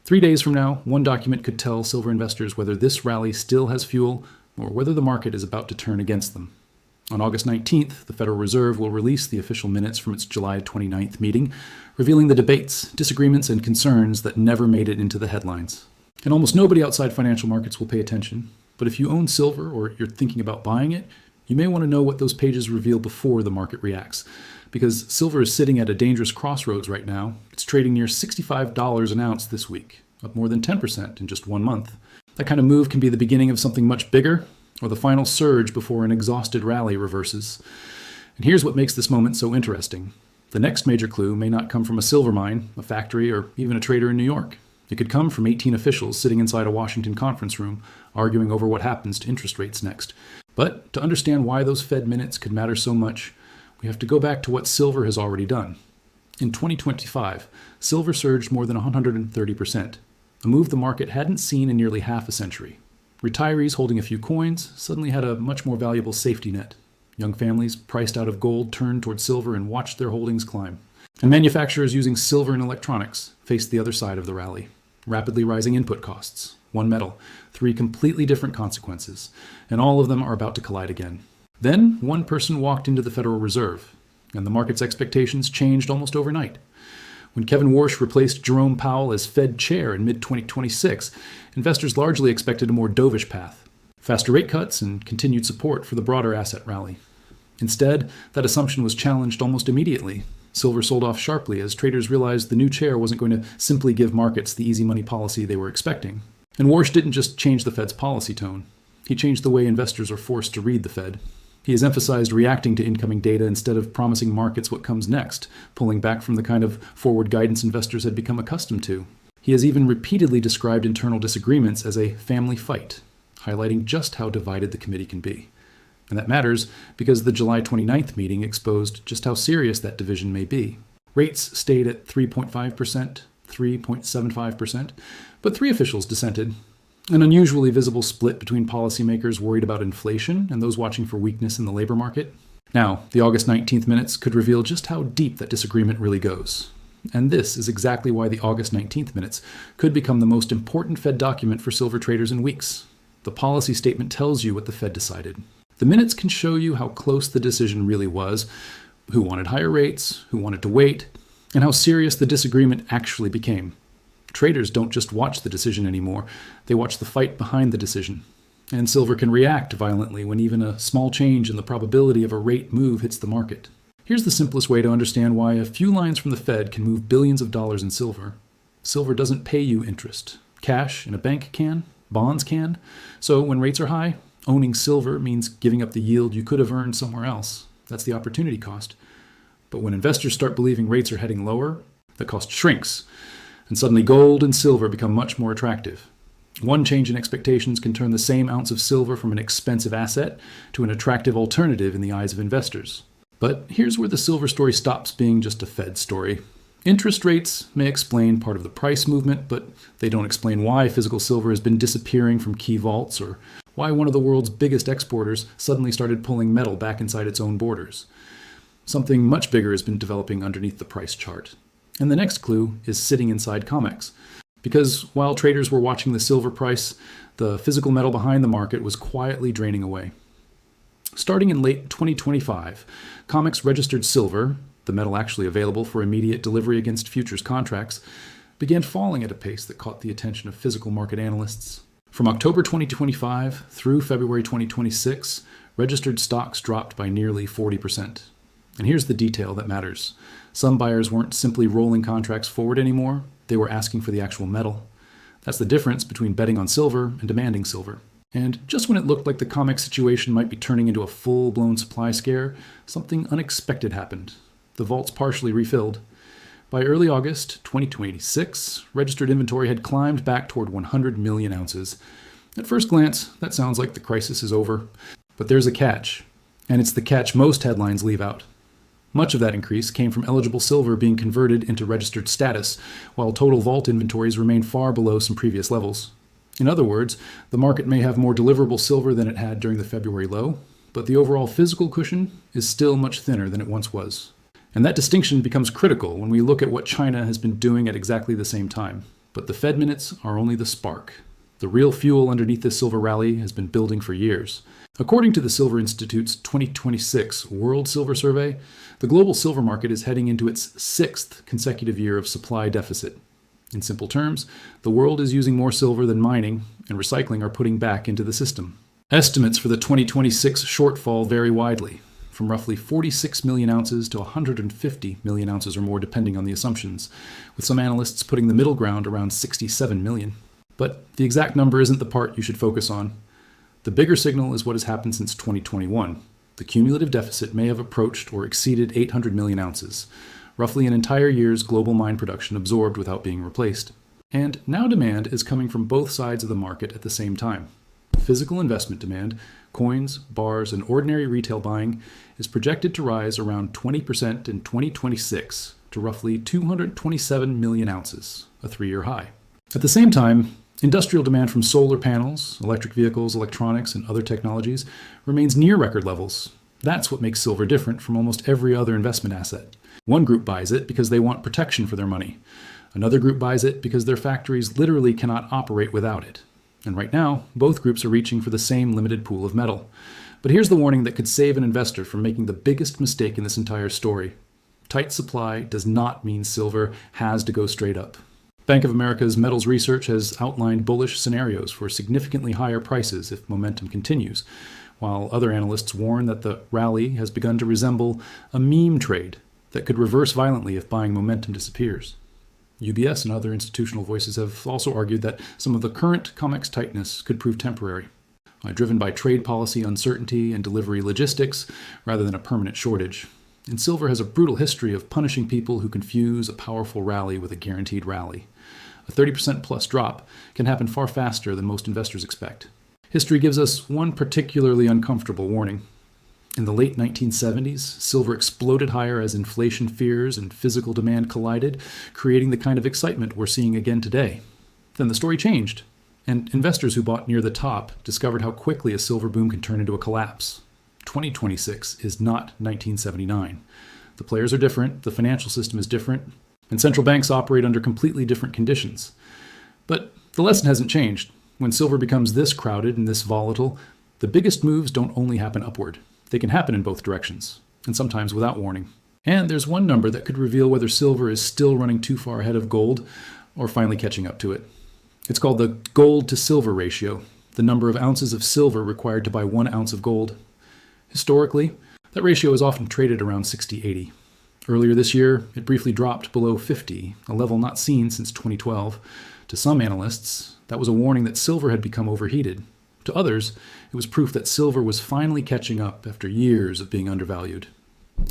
3 days from now, one document could tell silver investors whether this rally still has fuel or whether the market is about to turn against them. On August 19th, the Federal Reserve will release the official minutes from its July 29th meeting, revealing the debates, disagreements, and concerns that never made it into the headlines. And almost nobody outside financial markets will pay attention, but if you own silver or you're thinking about buying it, you may want to know what those pages reveal before the market reacts. Because silver is sitting at a dangerous crossroads right now. It's trading near $65 an ounce this week, up more than 10% in just 1 month. That kind of move can be the beginning of something much bigger, or the final surge before an exhausted rally reverses. And here's what makes this moment so interesting. The next major clue may not come from a silver mine, a factory, or even a trader in New York. It could come from 18 officials sitting inside a Washington conference room, arguing over what happens to interest rates next. But to understand why those Fed minutes could matter so much, we have to go back to what silver has already done. In 2025, silver surged more than 130%, a move the market hadn't seen in nearly half a century. Retirees holding a few coins suddenly had a much more valuable safety net. Young families priced out of gold turned toward silver and watched their holdings climb. And manufacturers using silver in electronics faced the other side of the rally. Rapidly rising input costs, one metal, 3 completely different consequences, and all of them are about to collide again. Then, one person walked into the Federal Reserve, and the market's expectations changed almost overnight. When Kevin Warsh replaced Jerome Powell as Fed chair in mid-2026, investors largely expected a more dovish path, faster rate cuts and continued support for the broader asset rally. Instead, that assumption was challenged almost immediately. Silver sold off sharply as traders realized the new chair wasn't going to simply give markets the easy money policy they were expecting. And Warsh didn't just change the Fed's policy tone. He changed the way investors are forced to read the Fed. He has emphasized reacting to incoming data instead of promising markets what comes next, pulling back from the kind of forward guidance investors had become accustomed to. He has even repeatedly described internal disagreements as a family fight, highlighting just how divided the committee can be. And that matters because the July 29th meeting exposed just how serious that division may be. Rates stayed at 3.5%, 3.75%, but 3 officials dissented. An unusually visible split between policymakers worried about inflation and those watching for weakness in the labor market. Now, the August 19th minutes could reveal just how deep that disagreement really goes. And this is exactly why the August 19th minutes could become the most important Fed document for silver traders in weeks. The policy statement tells you what the Fed decided. The minutes can show you how close the decision really was, who wanted higher rates, who wanted to wait, and how serious the disagreement actually became. Traders don't just watch the decision anymore, they watch the fight behind the decision. And silver can react violently when even a small change in the probability of a rate move hits the market. Here's the simplest way to understand why a few lines from the Fed can move billions of dollars in silver. Silver doesn't pay you interest. Cash in a bank can, bonds can. So when rates are high, owning silver means giving up the yield you could have earned somewhere else. That's the opportunity cost. But when investors start believing rates are heading lower, the cost shrinks. And suddenly gold and silver become much more attractive. One change in expectations can turn the same ounce of silver from an expensive asset to an attractive alternative in the eyes of investors. But here's where the silver story stops being just a Fed story. Interest rates may explain part of the price movement, but they don't explain why physical silver has been disappearing from key vaults or why one of the world's biggest exporters suddenly started pulling metal back inside its own borders. Something much bigger has been developing underneath the price chart. And the next clue is sitting inside COMEX. Because while traders were watching the silver price, the physical metal behind the market was quietly draining away. Starting in late 2025, COMEX registered silver, the metal actually available for immediate delivery against futures contracts, began falling at a pace that caught the attention of physical market analysts. From October 2025 through February 2026, registered stocks dropped by nearly 40%. And here's the detail that matters. Some buyers weren't simply rolling contracts forward anymore, they were asking for the actual metal. That's the difference between betting on silver and demanding silver. And just when it looked like the COMEX situation might be turning into a full-blown supply scare, something unexpected happened. The vaults partially refilled. By early August 2026, registered inventory had climbed back toward 100 million ounces. At first glance, that sounds like the crisis is over. But there's a catch, and it's the catch most headlines leave out. Much of that increase came from eligible silver being converted into registered status, while total vault inventories remain far below some previous levels. In other words, the market may have more deliverable silver than it had during the February low, but the overall physical cushion is still much thinner than it once was. And that distinction becomes critical when we look at what China has been doing at exactly the same time. But the Fed minutes are only the spark. The real fuel underneath this silver rally has been building for years. According to the Silver Institute's 2026 World Silver Survey, the global silver market is heading into its sixth consecutive year of supply deficit. In simple terms, the world is using more silver than mining, and recycling are putting back into the system. Estimates for the 2026 shortfall vary widely, from roughly 46 million ounces to 150 million ounces or more depending on the assumptions, with some analysts putting the middle ground around 67 million. But the exact number isn't the part you should focus on. The bigger signal is what has happened since 2021. The cumulative deficit may have approached or exceeded 800 million ounces, roughly an entire year's global mine production absorbed without being replaced. And now demand is coming from both sides of the market at the same time. Physical investment demand, coins, bars, and ordinary retail buying is projected to rise around 20% in 2026 to roughly 227 million ounces, a 3-year high. At the same time, industrial demand from solar panels, electric vehicles, electronics, and other technologies remains near record levels. That's what makes silver different from almost every other investment asset. One group buys it because they want protection for their money. Another group buys it because their factories literally cannot operate without it. And right now, both groups are reaching for the same limited pool of metal. But here's the warning that could save an investor from making the biggest mistake in this entire story. Tight supply does not mean silver has to go straight up. Bank of America's metals research has outlined bullish scenarios for significantly higher prices if momentum continues, while other analysts warn that the rally has begun to resemble a meme trade that could reverse violently if buying momentum disappears. UBS and other institutional voices have also argued that some of the current COMEX tightness could prove temporary, driven by trade policy uncertainty and delivery logistics rather than a permanent shortage. And silver has a brutal history of punishing people who confuse a powerful rally with a guaranteed rally. A 30% plus drop can happen far faster than most investors expect. History gives us one particularly uncomfortable warning. In the late 1970s, silver exploded higher as inflation fears and physical demand collided, creating the kind of excitement we're seeing again today. Then the story changed, and investors who bought near the top discovered how quickly a silver boom can turn into a collapse. 2026 is not 1979. The players are different, the financial system is different, and central banks operate under completely different conditions. But the lesson hasn't changed. When silver becomes this crowded and this volatile, the biggest moves don't only happen upward. They can happen in both directions, and sometimes without warning. And there's one number that could reveal whether silver is still running too far ahead of gold or finally catching up to it. It's called the gold to silver ratio, the number of ounces of silver required to buy 1 ounce of gold. Historically, that ratio is often traded around 60-80. Earlier this year, it briefly dropped below 50, a level not seen since 2012. To some analysts, that was a warning that silver had become overheated. To others, it was proof that silver was finally catching up after years of being undervalued.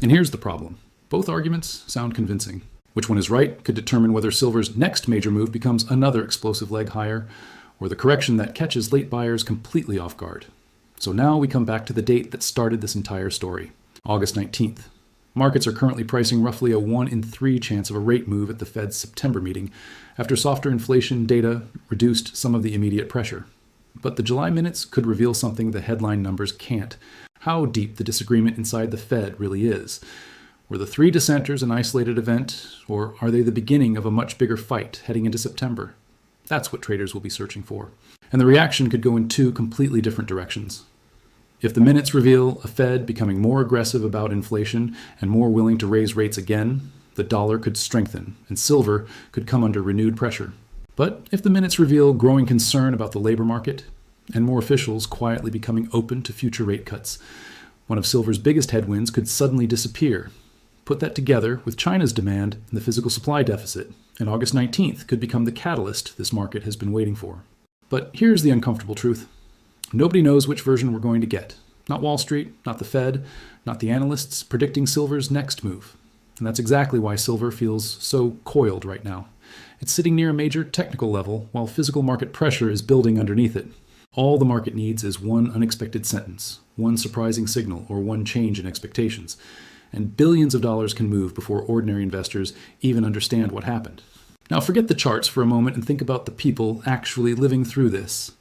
And here's the problem. Both arguments sound convincing. Which one is right could determine whether silver's next major move becomes another explosive leg higher, or the correction that catches late buyers completely off guard. So now we come back to the date that started this entire story, August 19th. Markets are currently pricing roughly a 1 in 3 chance of a rate move at the Fed's September meeting, after softer inflation data reduced some of the immediate pressure. But the July minutes could reveal something the headline numbers can't: how deep the disagreement inside the Fed really is. Were the 3 dissenters an isolated event, or are they the beginning of a much bigger fight heading into September? That's what traders will be searching for. And the reaction could go in 2 completely different directions. If the minutes reveal a Fed becoming more aggressive about inflation and more willing to raise rates again, the dollar could strengthen and silver could come under renewed pressure. But if the minutes reveal growing concern about the labor market and more officials quietly becoming open to future rate cuts, one of silver's biggest headwinds could suddenly disappear. Put that together with China's demand and the physical supply deficit, and August 19th could become the catalyst this market has been waiting for. But here's the uncomfortable truth. Nobody knows which version we're going to get. Not Wall Street, not the Fed, not the analysts predicting silver's next move. And that's exactly why silver feels so coiled right now. It's sitting near a major technical level while physical market pressure is building underneath it. All the market needs is one unexpected sentence, one surprising signal, or one change in expectations. And billions of dollars can move before ordinary investors even understand what happened. Now forget the charts for a moment and think about the people actually living through this.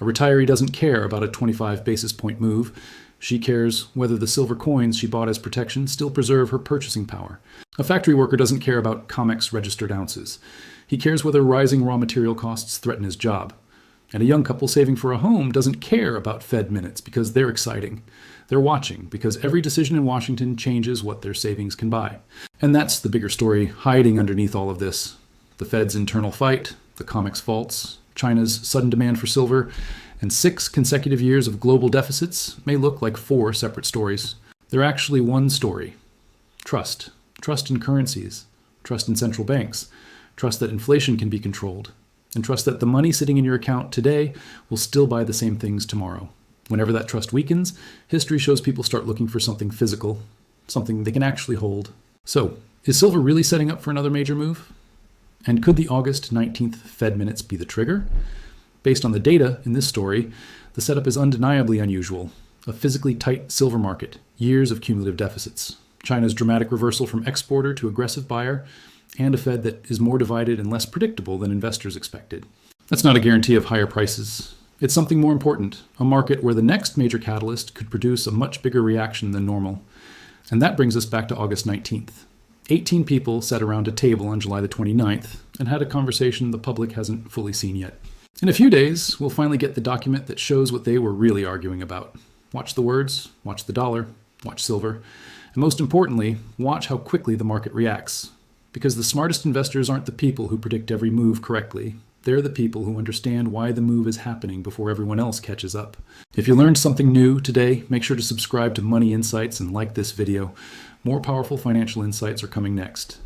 A retiree doesn't care about a 25 basis point move. She cares whether the silver coins she bought as protection still preserve her purchasing power. A factory worker doesn't care about COMEX registered ounces. He cares whether rising raw material costs threaten his job. And a young couple saving for a home doesn't care about Fed minutes because they're exciting. They're watching because every decision in Washington changes what their savings can buy. And that's the bigger story hiding underneath all of this. The Fed's internal fight, the COMEX faults, China's sudden demand for silver, and 6 consecutive years of global deficits may look like 4 separate stories. They're actually one story. Trust. Trust in currencies. Trust in central banks. Trust that inflation can be controlled. And trust that the money sitting in your account today will still buy the same things tomorrow. Whenever that trust weakens, history shows people start looking for something physical, something they can actually hold. So, is silver really setting up for another major move? And could the August 19th Fed minutes be the trigger? Based on the data in this story, the setup is undeniably unusual. A physically tight silver market, years of cumulative deficits, China's dramatic reversal from exporter to aggressive buyer, and a Fed that is more divided and less predictable than investors expected. That's not a guarantee of higher prices. It's something more important, a market where the next major catalyst could produce a much bigger reaction than normal. And that brings us back to August 19th. 18 people sat around a table on July the 29th and had a conversation the public hasn't fully seen yet. In a few days, we'll finally get the document that shows what they were really arguing about. Watch the words, watch the dollar, watch silver, and most importantly, watch how quickly the market reacts. Because the smartest investors aren't the people who predict every move correctly. They're the people who understand why the move is happening before everyone else catches up. If you learned something new today, make sure to subscribe to Money Insights and like this video. More powerful financial insights are coming next.